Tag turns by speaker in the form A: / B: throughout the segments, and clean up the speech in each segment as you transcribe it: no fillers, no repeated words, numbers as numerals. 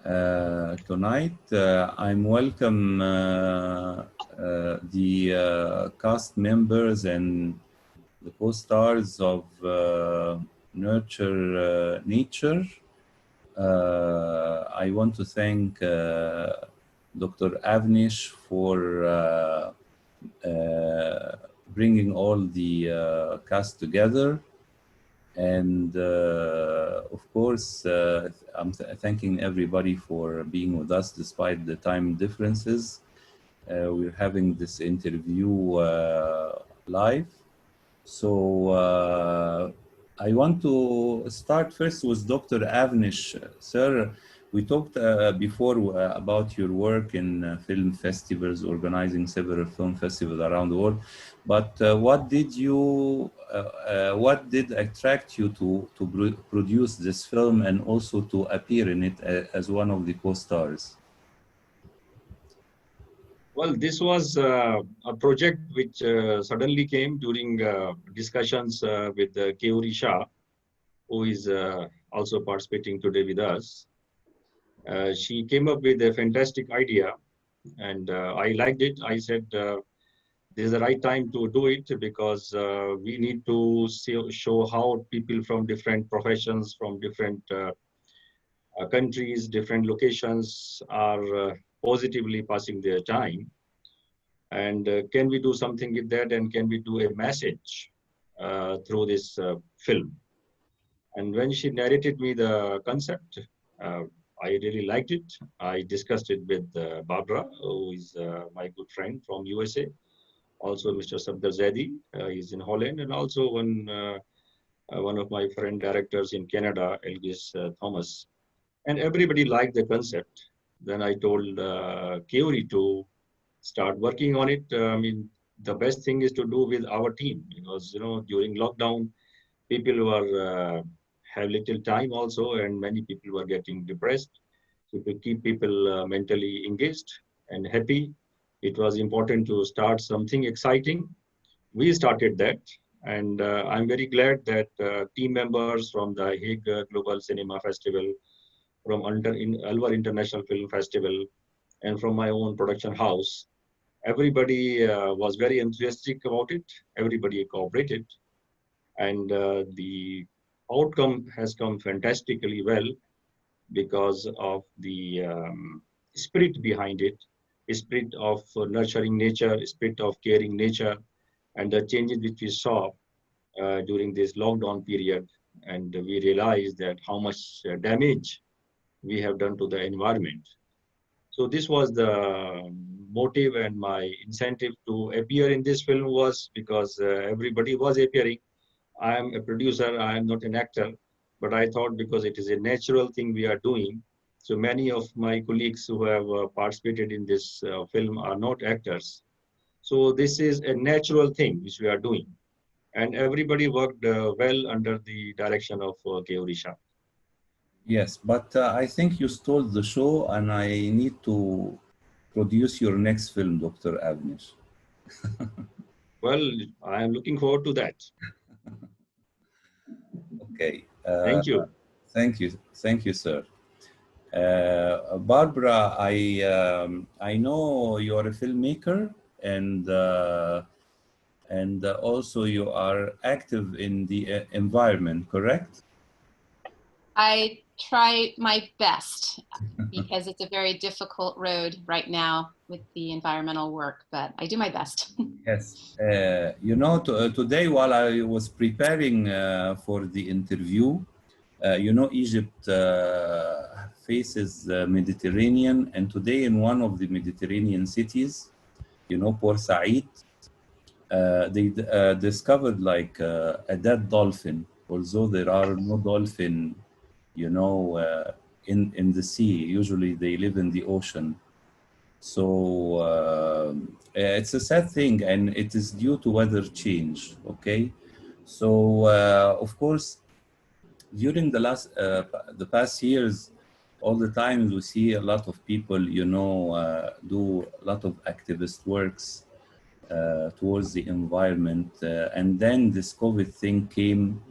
A: Tonight. I'm welcome the cast members and the co-stars of Nurture Nature. I want to thank Dr. Avnish for bringing all the cast together. And of course, I'm thanking everybody for being with us despite the time differences. We're having this interview live. So I want to start first with Dr. Avnish. Sir, we talked before about your work in film festivals, organizing several film festivals around the world. But what did attract you to produce this film and also to appear in it as one of the co-stars?
B: Well, this was a project which suddenly came during discussions with Keuri Shah, who is also participating today with us. She came up with a fantastic idea, and I liked it. I said, this is the right time to do it because we need to show how people from different professions, from different countries, different locations are positively passing their time. And can we do something with that? And can we do a message through this film? And when she narrated me the concept, I really liked it. I discussed it with Barbara, who is my good friend from USA. Also, Mr. Sabdar Zaidi, he's in Holland, and also one of my friend directors in Canada, Elgis Thomas. And everybody liked the concept. Then I told Keuri to start working on it. I mean, the best thing is to do with our team because, during lockdown, people were have little time also, and many people were getting depressed. So to keep people mentally engaged and happy, it was important to start something exciting. We started that, and I'm very glad that team members from the Hague Global Cinema Festival, from Alvar International Film Festival, and from my own production house, everybody was very enthusiastic about it. Everybody cooperated, and the outcome has come fantastically well because of the spirit behind it, spirit of nurturing nature, spirit of caring nature, and the changes which we saw during this lockdown period. And we realized that how much damage we have done to the environment. So this was the motive, and my incentive to appear in this film was because everybody was appearing. I am a producer, I am not an actor, but I thought because it is a natural thing we are doing, so many of my colleagues who have participated in this film are not actors. So this is a natural thing which we are doing. And everybody worked well under the direction of Keuri Shah.
A: Yes, but I think you stole the show, and I need to produce your next film, Dr. Avnish.
B: Well, I am looking forward to that.
A: Okay.
B: Thank you.
A: Thank you, sir. Barbara, I know you are a filmmaker, and also you are active in the environment, correct?
C: I try my best because it's a very difficult road right now with the environmental work, but I do my best.
A: Yes. Today while I was preparing for the interview, Egypt faces the Mediterranean, and today in one of the Mediterranean cities, Port Said, they discovered like a dead dolphin, although there are no dolphin, in the sea. Usually they live in the ocean. So it's a sad thing, and it is due to weather change, okay? So, of course, during the past years, all the time we see a lot of people, do a lot of activist works towards the environment. And then this COVID thing came,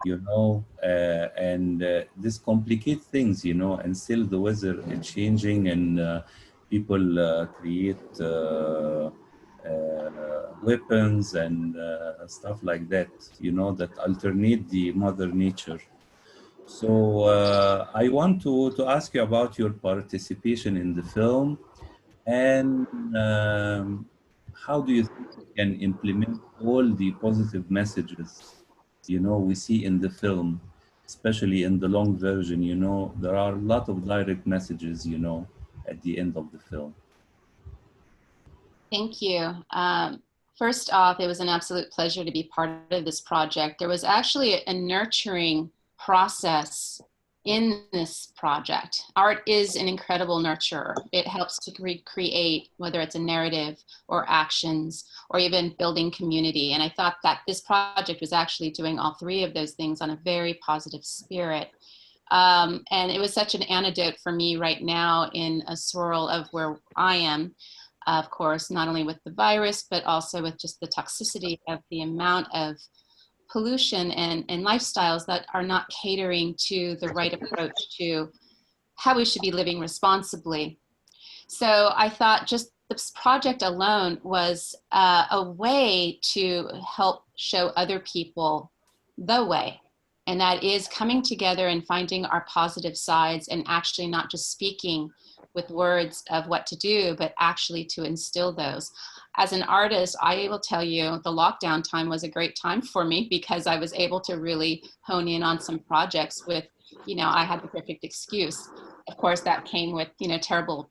A: you know, and this complicates things, you know, and still the weather is changing, and people create weapons and stuff like that, you know, that alternate the mother nature. So I want to ask you about your participation in the film, and how do you think we can implement all the positive messages, you know, we see in the film, especially in the long version, you know, there are a lot of direct messages, you know, at the end of the film.
C: Thank you. First off, it was an absolute pleasure to be part of this project. There was actually a nurturing process in this project. Art is an incredible nurturer. It helps to recreate, whether it's a narrative or actions or even building community. And I thought that this project was actually doing all three of those things on a very positive spirit. And it was such an antidote for me right now in a swirl of where I am. Of course, not only with the virus, but also with just the toxicity of the amount of pollution and lifestyles that are not catering to the right approach to how we should be living responsibly. So I thought just this project alone was a way to help show other people the way. And that is coming together and finding our positive sides and actually not just speaking with words of what to do, but actually to instill those. As an artist, I will tell you the lockdown time was a great time for me because I was able to really hone in on some projects with, you know, I had the perfect excuse. Of course, that came with, you know, terrible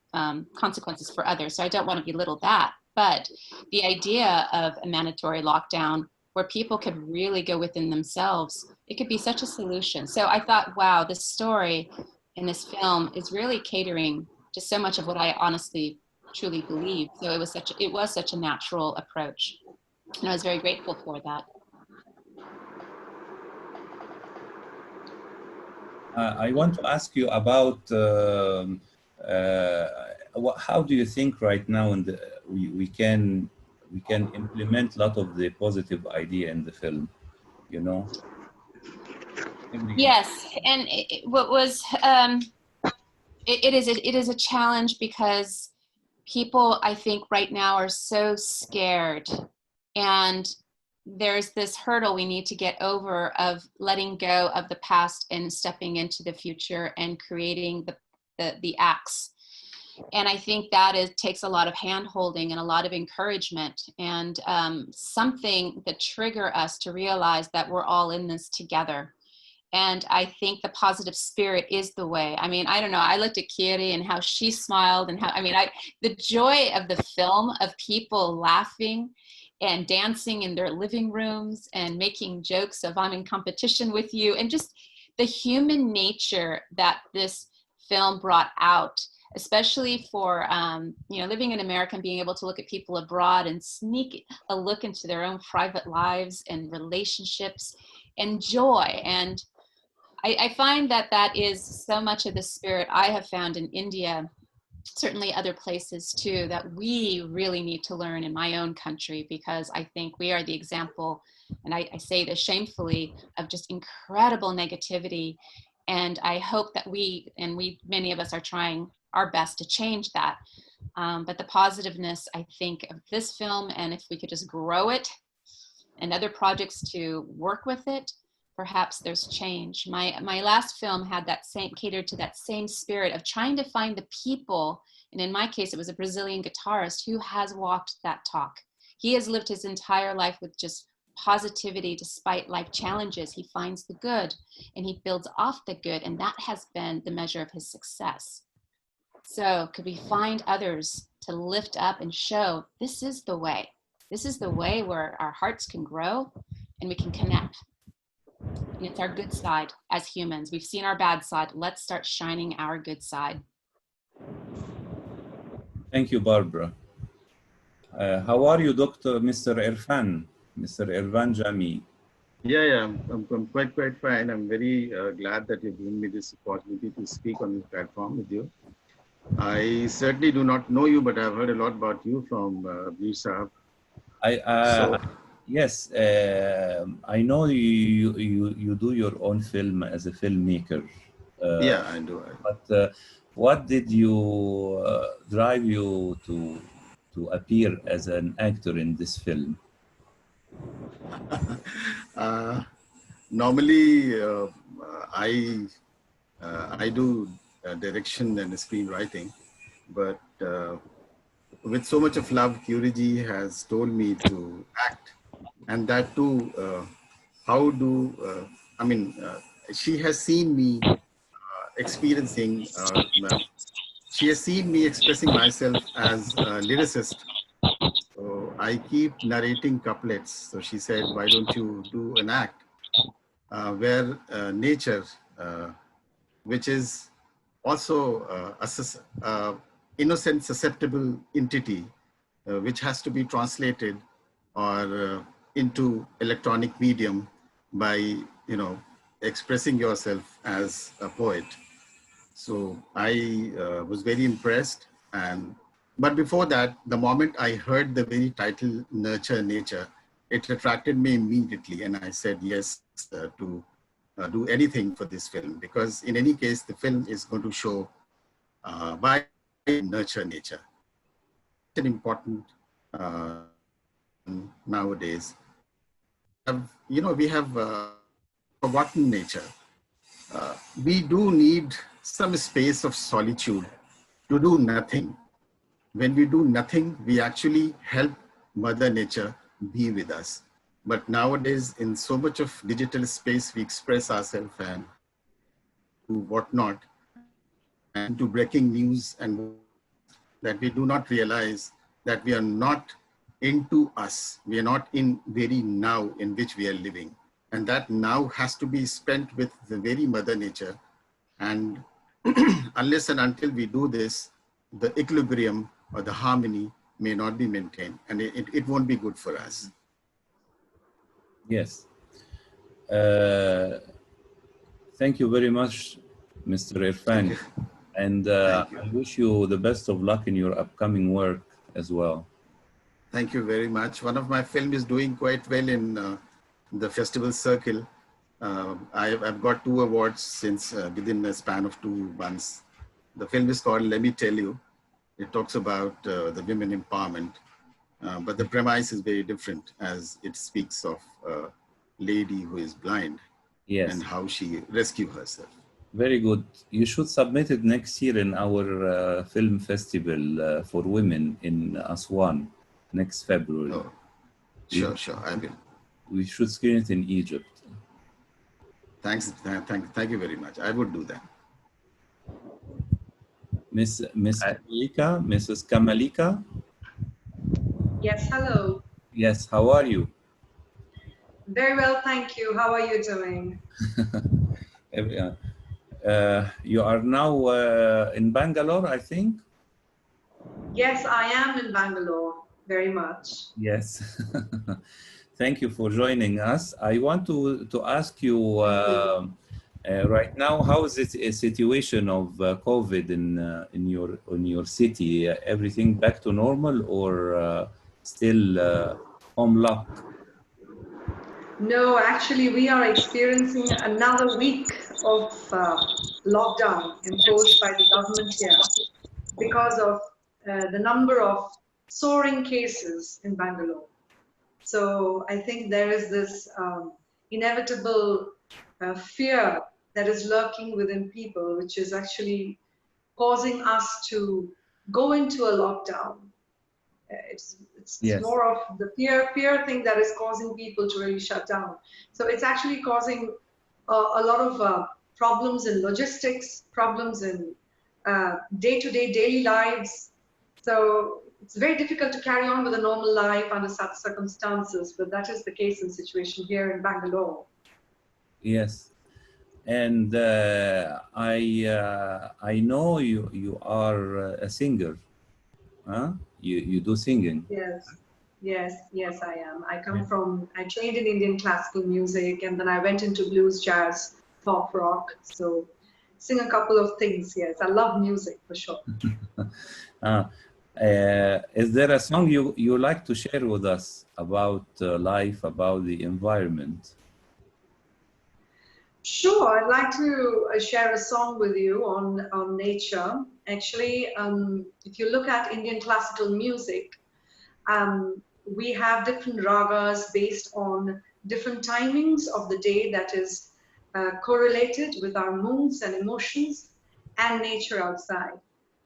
C: consequences for others. So I don't want to belittle that. But the idea of a mandatory lockdown where people could really go within themselves, it could be such a solution. So I thought, wow, this story in this film is really catering to so much of what I honestly, truly believe. So it was such a natural approach. And I was very grateful for that.
A: I want to ask you about how do you think right now in we can implement a lot of the positive idea in the film, you know?
C: Yes, and what was it is a challenge because people, I think, right now are so scared, and there's this hurdle we need to get over of letting go of the past and stepping into the future and creating the acts. And I think that takes a lot of hand-holding and a lot of encouragement and something that trigger us to realize that we're all in this together. And I think the positive spirit is the way. I mean, I don't know. I looked at Kiri and how she smiled and how, I mean, the joy of the film of people laughing and dancing in their living rooms and making jokes of I'm in competition with you, and just the human nature that this film brought out, especially for, you know, living in America and being able to look at people abroad and sneak a look into their own private lives and relationships and joy. And I find that is so much of the spirit I have found in India, certainly other places too, that we really need to learn in my own country, because I think we are the example, and I say this shamefully, of just incredible negativity. And I hope that many of us are trying our best to change that. But the positiveness, I think, of this film, and if we could just grow it and other projects to work with it, perhaps there's change. My last film had catered to that same spirit of trying to find the people, and in my case, it was a Brazilian guitarist who has walked that talk. He has lived his entire life with just positivity despite life challenges. He finds the good and he builds off the good, and that has been the measure of his success. So could we find others to lift up and show this is the way? This is the way where our hearts can grow and we can connect. And it's our good side as humans. We've seen our bad side. Let's start shining our good side.
A: Thank you, Barbara. How are you, Mr. Irfan Jami?
D: Yeah, I'm quite fine. I'm very glad that you've given me this opportunity to speak on this platform with you. I certainly do not know you, but I've heard a lot about you from Abir Sahab.
A: Yes, I know you do your own film as a filmmaker.
D: Yeah, I do.
A: But what did you drive you to appear as an actor in this film?
D: Uh, Normally, I do direction and screenwriting, but with so much of love, Curiji has told me to act, and that too. How do I mean? She has seen me experiencing. She has seen me expressing myself as a lyricist. So I keep narrating couplets. So she said, "Why don't you do an act where nature, which is also innocent, susceptible entity, which has to be translated or into electronic medium by, expressing yourself as a poet." So I was very impressed. But before that, the moment I heard the very title, Nurture Nature, it attracted me immediately. And I said yes to do anything for this film, because in any case, the film is going to show why nurture nature. It's an important nowadays. We have forgotten nature. We do need some space of solitude to do nothing. When we do nothing, we actually help Mother Nature be with us. But nowadays, in so much of digital space, we express ourselves and do whatnot, and to breaking news, and that we do not realize that we are not into us. We are not in very now in which we are living. And that now has to be spent with the very Mother Nature. And unless and until we do this, the equilibrium or the harmony may not be maintained, and it won't be good for us.
A: Yes. Thank you very much, Mr. Irfan. And I wish you the best of luck in your upcoming work as well.
D: Thank you very much. One of my films is doing quite well in the festival circle. I've got 2 awards since within a span of 2 months. The film is called Let Me Tell You. It talks about the women empowerment, but the premise is very different, as it speaks of a lady who is blind,
A: yes,
D: and how she rescued herself.
A: Very good. You should submit it next year in our film festival for women in Aswan next February.
D: Oh, sure, I will.
A: We should screen it in Egypt.
D: Thanks. Thank you very much. I would do that.
A: Miss Kamalika, Mrs. Kamalika?
E: Yes, hello.
A: Yes, how are you?
E: Very well, thank you. How are you doing?
A: You are now in Bangalore, I think?
E: Yes, I am in Bangalore, very much.
A: Yes. Thank you for joining us. I want to ask you, right now, how is it a situation of COVID in your city? Everything back to normal, or still home lock?
E: No, actually, we are experiencing another week of lockdown imposed by the government here because of the number of soaring cases in Bangalore. So I think there is this inevitable fear that is lurking within people, which is actually causing us to go into a lockdown. It's
A: Yes.
E: more of the fear thing that is causing people to really shut down. So it's actually causing a lot of problems in logistics, problems in day-to-day daily lives. So it's very difficult to carry on with a normal life under such circumstances, but that is the case and situation here in Bangalore.
A: Yes, and I know you are a singer, huh? You do singing.
E: Yes, I am. I trained in Indian classical music, and then I went into blues, jazz, pop rock. So sing a couple of things. Yes, I love music for sure.
A: Is there a song you like to share with us about life, about the environment?
E: Sure, I'd like to share a song with you on nature. Actually, if you look at Indian classical music, we have different ragas based on different timings of the day that is correlated with our moods and emotions and nature outside.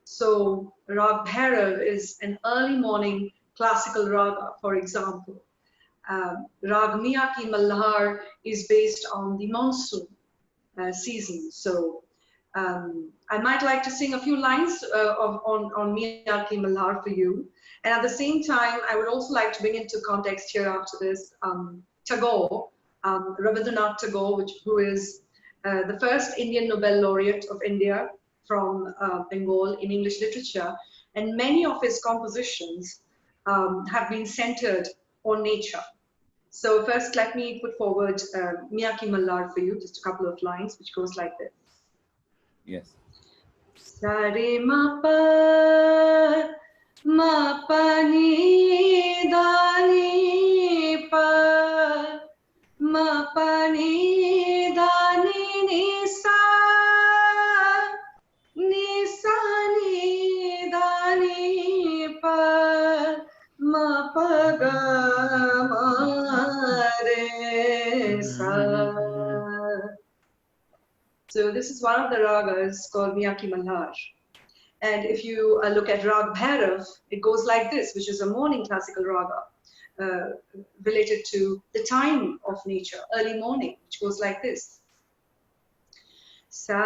E: So Rag Bhairav is an early morning classical raga, for example. Rag Miya Ki Malhar is based on the monsoon season. So I might like to sing a few lines on Miya Ki Malhar for you. And at the same time, I would also like to bring into context here after this Tagore, Rabindranath Tagore, who is the first Indian Nobel laureate of India from Bengal in English literature. And many of his compositions have been centered on nature. So first, let me put forward Miya Ki Malhar for you, just a couple of lines, which goes like this.
A: Yes.
E: Sare ma pa ni da ni pa ma pa ni da ni sa ni da ni pa ma pa ga ma re sa. So this is one of the ragas called Miya Ki Malhar. And if you look at Rag Bhairav, it goes like this, which is a morning classical raga related to the time of nature, early morning, which goes like this. Sa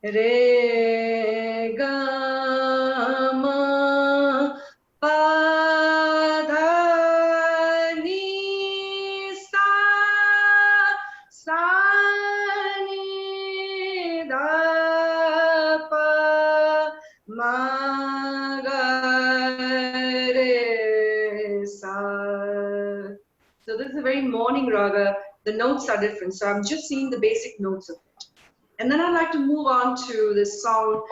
E: re ga ma pa da ni sa ni da pa ma ga re sa. So this is a very morning raga. The notes are different, so I'm just seeing the basic notes of it. And then I'd like to move on to this song,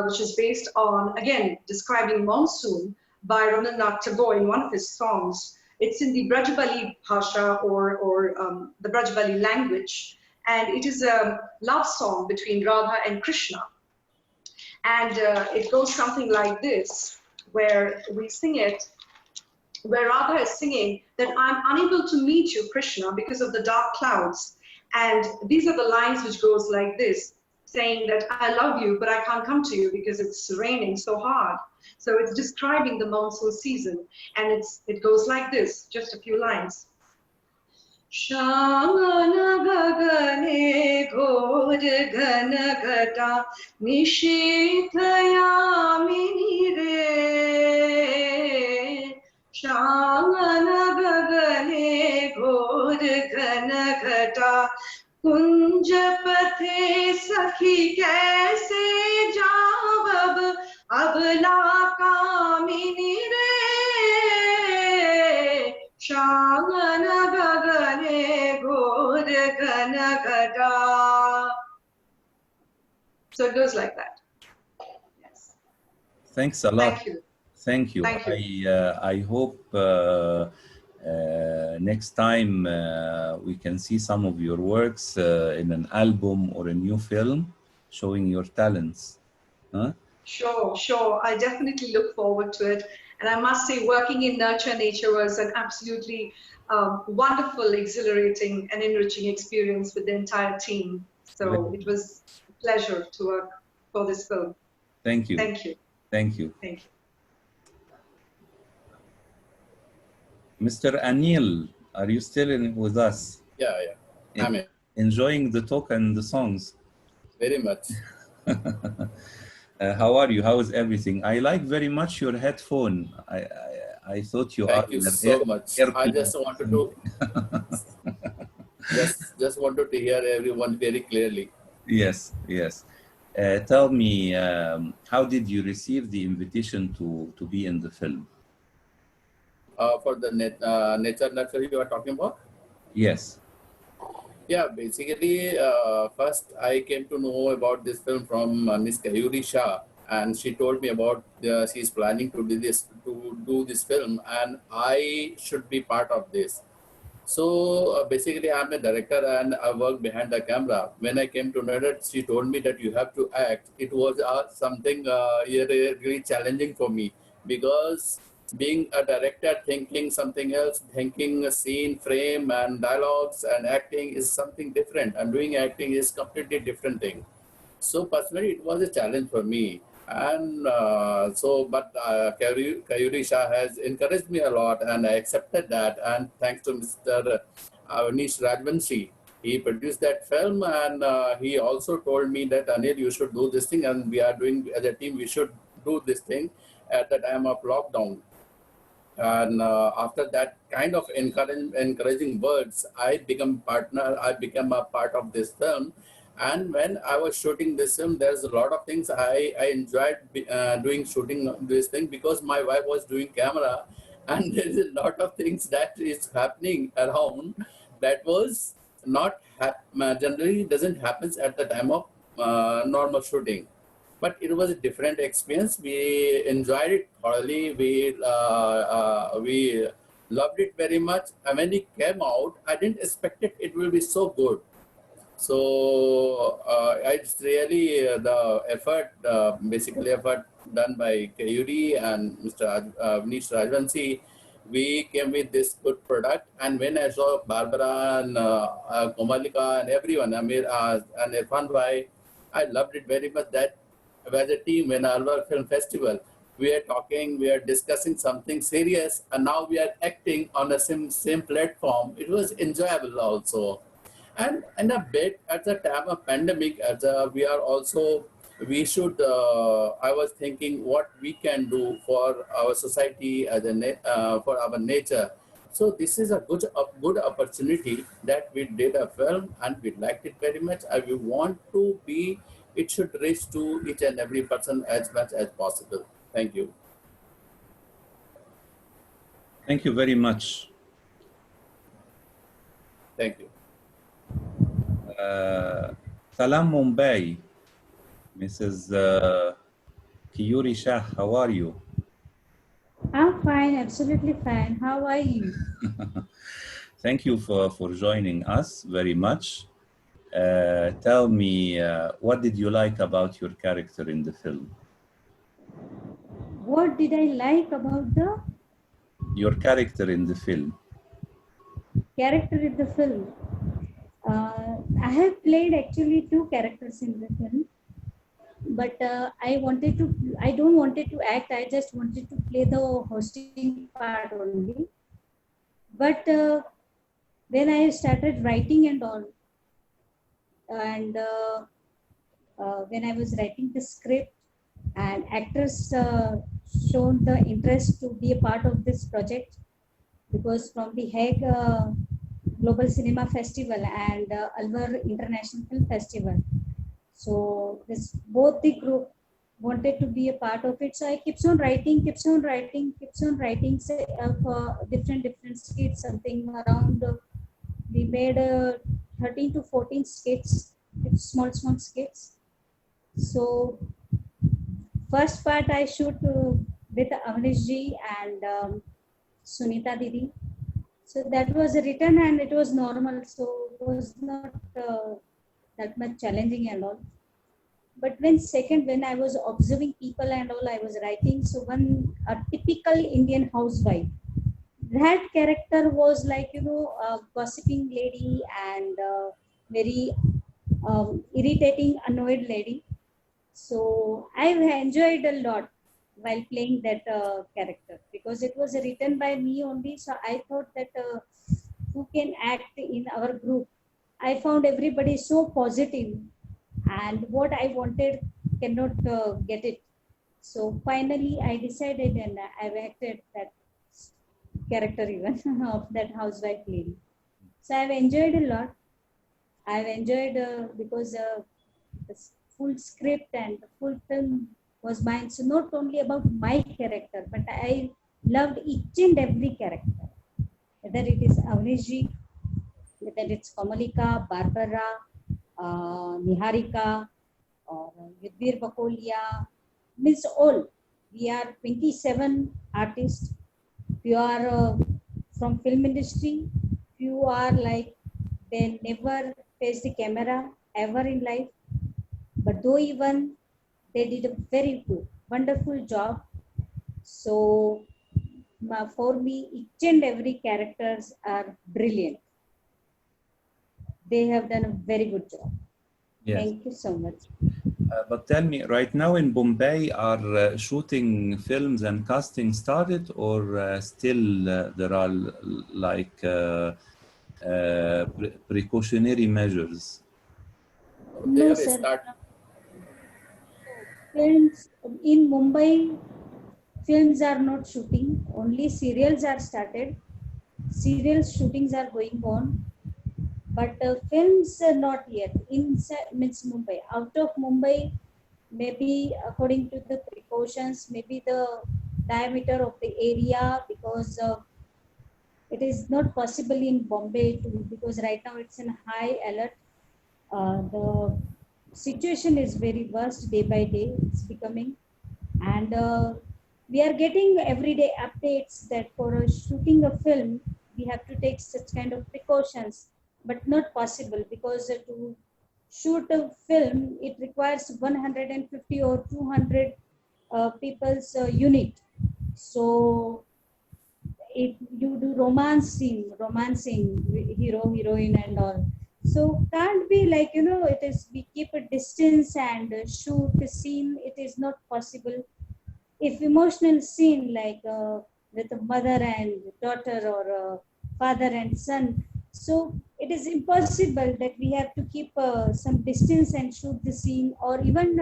E: which is based on, again, describing monsoon by Rabindranath Tagore in one of his songs. It's in the Brajbali Bhasha or the Brajbali language. And it is a love song between Radha and Krishna. And it goes something like this, where we sing it, where Radha is singing that I'm unable to meet you, Krishna, because of the dark clouds. And these are the lines which goes like this, saying that I love you, but I can't come to you because it's raining so hard. So it's describing the monsoon season. And it goes like this, just a few lines. Shangana gagane ghor ghana ghata nishithayamini re. Shangana gagane ghor ghana ghata kunj pathe sakhi kaise jaab abla kamini re. Shangana gagane ghor ghana ghata. So it goes like that. Yes.
A: Thanks a lot.
E: Thank you.
A: Thank you.
E: Thank you.
A: I hope next time we can see some of your works in an album or a new film showing your talents. Huh?
E: Sure, sure. I definitely look forward to it. And I must say, working in Nurture Nature was an absolutely wonderful, exhilarating, and enriching experience with the entire team. So it was a pleasure to work for this film.
A: Thank you.
E: Thank you.
A: Thank you.
E: Thank you.
A: Mr. Anil, are you still with us?
F: Yeah, yeah. I'm
A: enjoying the talk and the songs.
F: Very much.
A: How are you? How is everything? I like very much your headphone. I thought you
F: Thank you so much. I just wanted to just wanted to hear everyone very clearly.
A: Yes, yes. Tell me, how did you receive the invitation to be in the film?
F: For the Nature Nurture you are talking about?
A: Yes.
F: Yeah, basically, first I came to know about this film from Miss Kayuri Shah, and she told me about she's planning to do this film, and I should be part of this. So basically, I'm a director and I work behind the camera. When I came to know that she told me that you have to act, it was something really challenging for me, because being a director, thinking something else, thinking a scene, frame, and dialogues and acting is something different, and doing acting is completely different thing. So personally, it was a challenge for me. And but Kayuri Shah has encouraged me a lot, and I accepted that. And thanks to Mr. Avnish Rajvanshi, he produced that film, and he also told me that, Anil, you should do this thing, and we are doing as a team, we should do this thing at the time of lockdown. And after that kind of encouraging words, I became a part of this film. And when I was shooting this film, there's a lot of things I enjoyed doing, shooting this thing, because my wife was doing camera, and there's a lot of things that is happening around that was not generally doesn't happen at the time of normal shooting. But it was a different experience. We enjoyed it thoroughly. We loved it very much. And when it came out, I didn't expect it will be so good. So it's really the effort, basically effort done by Kayuri and Mr. Avnish Rajvanshi. We came with this good product. And when I saw Barbara and Komalika and everyone, Amir and Irfan Bhai, I loved it very much. That as a team in our film festival, we are talking, we are discussing something serious, and now we are acting on the same platform. It was enjoyable also. And in a bit at the time of pandemic, we should, I was thinking what we can do for our society as for our nature. So this is a good opportunity that we did a film, and we liked it very much. We want to be, it should reach to each and every person as much as possible. Thank you.
A: Thank you very much.
F: Thank you.
A: Salam Mumbai, Mrs. Kayuri Shah, how are you?
G: I'm fine, absolutely fine. How are you?
A: Thank you for joining us very much. Tell me, what did you like about your character in the film?
G: What did I like about
A: Your character in the film.
G: Character in the film? I have played actually 2 characters in the film, but I don't wanted to act. I just wanted to play the hosting part only. But when I started writing and all, and when I was writing the script, and actors shown the interest to be a part of this project, because from the Hague Global Cinema Festival and Alvar International Film Festival, so this both the group wanted to be a part of it. So I keeps on writing say, for different skits, something around we made 13 to 14 skits, small skits. So first part I shoot with Avnish ji and Sunita Didi. So that was written and it was normal. So it was not that much challenging and all. But when I was observing people and all, I was writing. So a typical Indian housewife. That character was like, a gossiping lady and very irritating, annoyed lady. So I enjoyed a lot while playing that character, because it was written by me only. So I thought that who can act in our group? I found everybody so positive, and what I wanted cannot get it. So finally I decided, and I've acted that character even of that housewife lady. So I've enjoyed a lot. I've enjoyed because the full script and the full film was mine. So not only about my character, but I loved each and every character. Whether it is Avnish ji, whether it's Komalika, Barbara, Niharika, or Yudhvir Bakolia, means all. We are 27 artists. Few are from film industry. Few are like they never face the camera ever in life. But though even they did a very good, wonderful job. So for me, each and every characters are brilliant. They have done a very good job.
A: Yes.
G: Thank you so much.
A: But tell me, right now in Bombay, are shooting films and casting started, or still there are like precautionary measures?
F: They
G: No,
F: have
G: sir.
F: started.
G: Films in Mumbai, films are not shooting. Only serials are started. Serial shootings are going on, but films are not yet. Inside means Mumbai. Out of Mumbai, maybe according to the precautions, maybe the diameter of the area, because it is not possible in Bombay to, because right now it's in high alert. The situation is very worse day by day. It's becoming, and we are getting everyday updates that for shooting a film we have to take such kind of precautions, but not possible because to shoot a film it requires 150 or 200 people's unit. So if you do romancing hero heroine and all, so can't be like, you know, it is we keep a distance and shoot the scene, it is not possible. If emotional scene like with a mother and daughter or father and son, so it is impossible that we have to keep some distance and shoot the scene, or even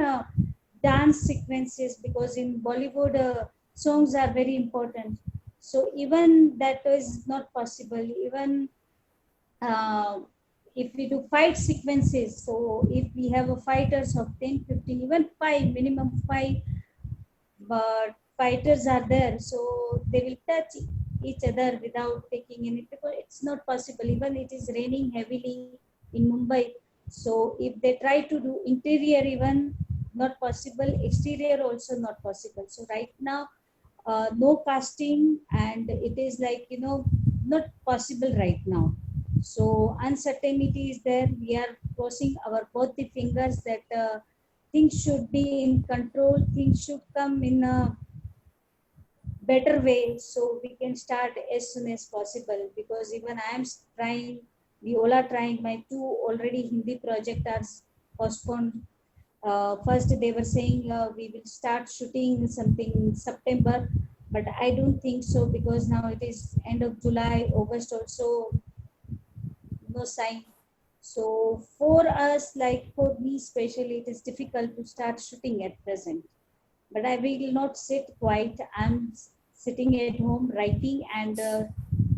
G: dance sequences, because in Bollywood songs are very important. So even that is not possible. Even if we do fight sequences, so if we have a fighters of 10, 15, even 5, minimum 5, but fighters are there, so they will touch each other without taking any, because it's not possible. Even it is raining heavily in Mumbai, so if they try to do interior, even not possible, exterior also not possible. So right now no casting, and it is like, you know, not possible right now. So uncertainty is there. We are crossing our both the fingers that things should be in control, things should come in a better way, so we can start as soon as possible. Because even I am trying, we all are trying. My 2 already Hindi project are postponed. First they were saying we will start shooting something in September, but I don't think so, because now it is end of July, August also no sign. So for us, like for me especially, it is difficult to start shooting at present. But I will not sit quiet. I'm sitting at home writing and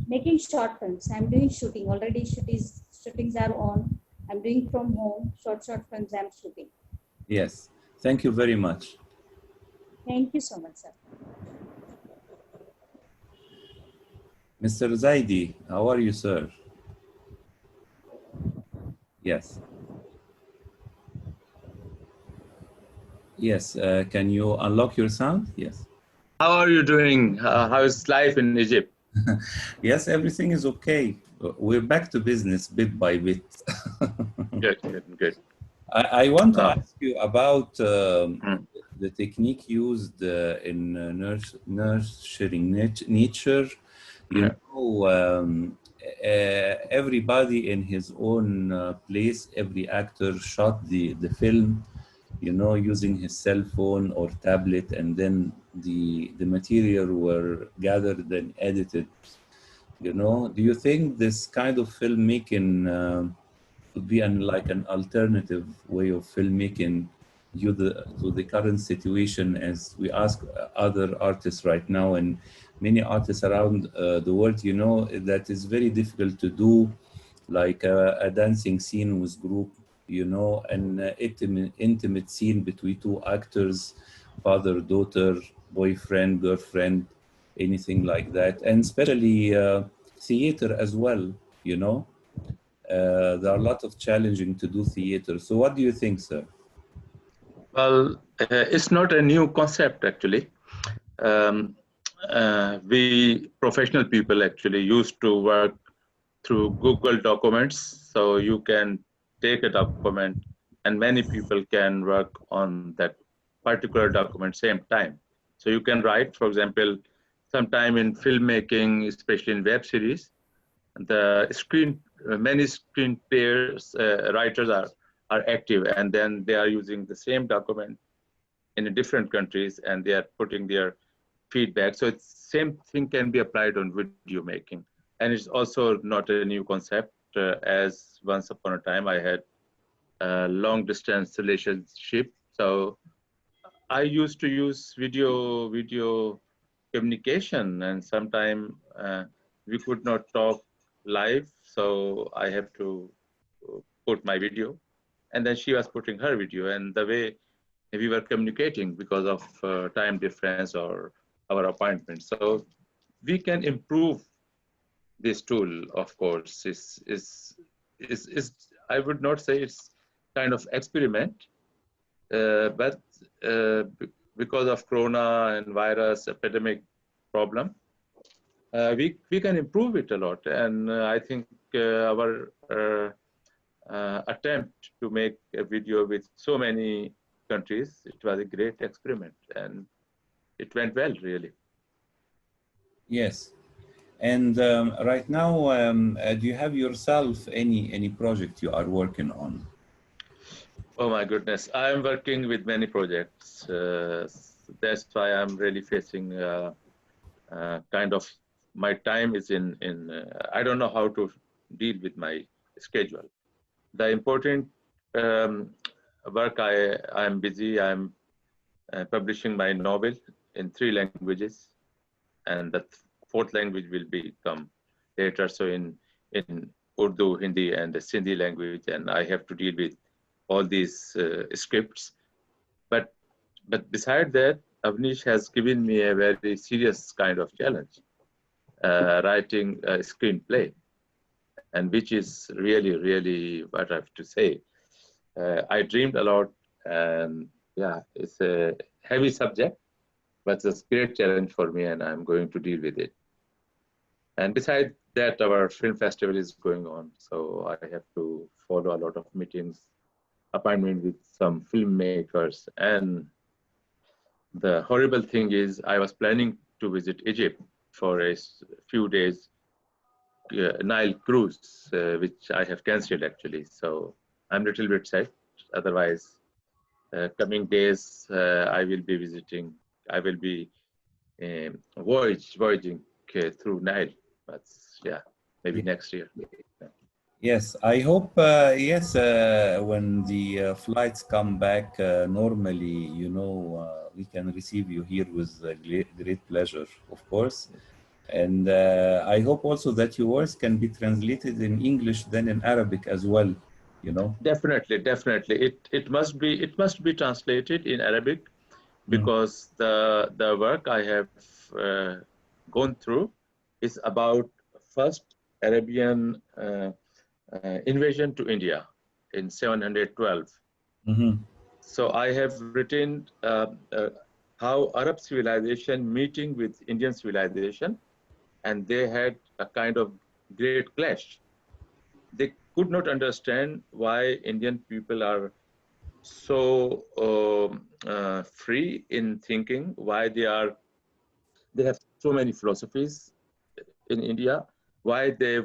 G: making short films. I'm doing shooting already. Shootings are on. I'm doing from home. Short films I'm shooting.
A: Yes. Thank you very much.
G: Thank you so much, sir.
A: Mr. Zaidi, how are you, sir? Yes. Yes. Can you unlock your sound? Yes.
H: How are you doing? How is life in Egypt?
A: Yes, everything is okay. We're back to business bit by bit.
H: Good.
A: I want to ask you about the technique used in nurturing nature. You know, everybody in his own place, every actor shot the film, you know, using his cell phone or tablet, and then the material were gathered and edited. You know, do you think this kind of filmmaking would be like an alternative way of filmmaking to the current situation, as we ask other artists right now, and many artists around the world, you know, that is very difficult to do, like a dancing scene with group, you know, an intimate scene between 2 actors, father, daughter, boyfriend, girlfriend, anything like that, and especially theater as well, you know. There are a lot of challenging to do theater. So what do you think, sir?
H: Well, It's not a new concept, actually. We professional people actually used to work through Google Documents. So you can take a document and many people can work on that particular document same time. So you can write, for example, sometime in filmmaking, especially in web series, the many screenplayers, writers are active, and then they are using the same document in different countries and they are putting their feedback. So it's same thing can be applied on video making. And it's also not a new concept, as once upon a time I had a long distance relationship. So I used to use video communication, and sometime we could not talk live. So I have to put my video, and then she was putting her video, and the way we were communicating because of time difference or our appointment. So we can improve this tool, of course. Is I would not say it's kind of experiment, but because of Corona and virus epidemic problem, we can improve it a lot. And I think our attempt to make a video with so many countries, it was a great experiment and it went well, really.
A: Yes. And right now, do you have yourself any project you are working on?
H: Oh my goodness, I am working with many projects. That's why I'm really facing kind of, my time is in I don't know how to deal with my schedule. The important work, I'm busy. I'm publishing my novel in 3 languages, and the 4th language will become later. So in Urdu, Hindi, and the Sindhi language, and I have to deal with all these scripts. But beside that, Avnish has given me a very serious kind of challenge, writing a screenplay, and which is really what I have to say. I dreamed a lot, and yeah, it's a heavy subject, but it's a great challenge for me, and I'm going to deal with it. And besides that, our film festival is going on, so I have to follow a lot of meetings, appointment with some filmmakers. And the horrible thing is, I was planning to visit Egypt for a few days Nile cruise, which I have cancelled actually. So I'm a little bit sad. Otherwise, coming days, I will be visiting. I will be voyaging through Nile. But yeah, maybe next year.
A: Yes, I hope, yes, when the flights come back normally, you know, we can receive you here with great pleasure, of course. And I hope also that your works can be translated in English, then in Arabic as well, you know.
H: Definitely. It must be translated in Arabic, because the work I have gone through is about first Arabian invasion to India in 712. So I have written how Arab civilization meeting with Indian civilization, and they had a kind of great clash. They could not understand why Indian people are so free in thinking, why they have so many philosophies in India, why they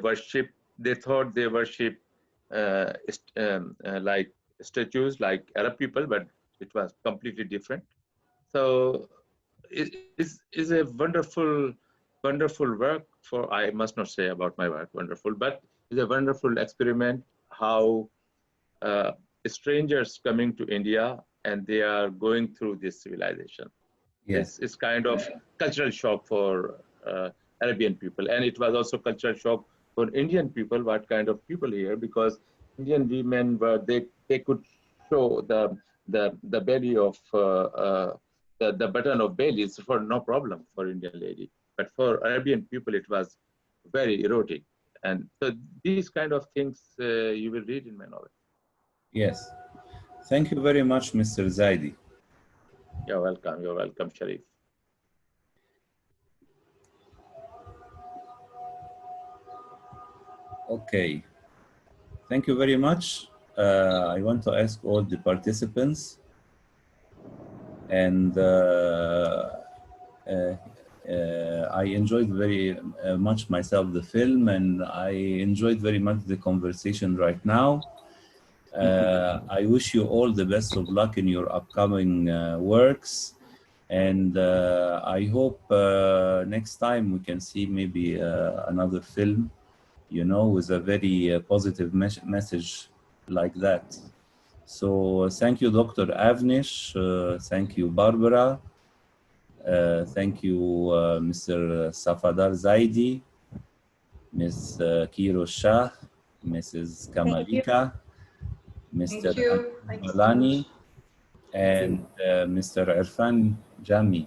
H: thought they worship like statues like Arab people, but it was completely different. So it is a wonderful work. For, I must not say about my work wonderful, but it's a wonderful experiment how strangers coming to India and they are going through this civilization.
A: Yes.
H: It's kind of cultural shock for Arabian people, and it was also cultural shock for Indian people. What kind of people here? Because Indian women were they could show the belly of the button of belly is for no problem for Indian lady, but for Arabian people it was very erotic, and so these kind of things you will read in my novel.
A: Yes. Thank you very much, Mr. Zaidi.
H: You're welcome. You're welcome, Sharif.
A: Okay. Thank you very much. I want to ask all the participants, and I enjoyed very much myself the film, and I enjoyed very much the conversation right now. I wish you all the best of luck in your upcoming works, and I hope next time we can see maybe another film, you know, with a very positive message like that. So thank you, Dr. Avnish. Thank you, Barbara. Thank you, Mr. Safadar Zaidi, Ms. Kiro Shah, Mrs. Kamalika, Mr.
E: Thank you. Thanks so
A: Balani,
E: much.
A: and Mr. Irfan Jami.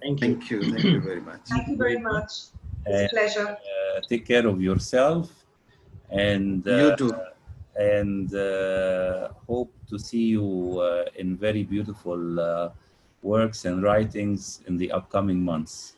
B: Thank you.
D: Thank you. Thank you very much.
E: Thank you very much. It's a pleasure.
A: Take care of yourself, and
D: You too.
A: hope to see you in very beautiful works and writings in the upcoming months.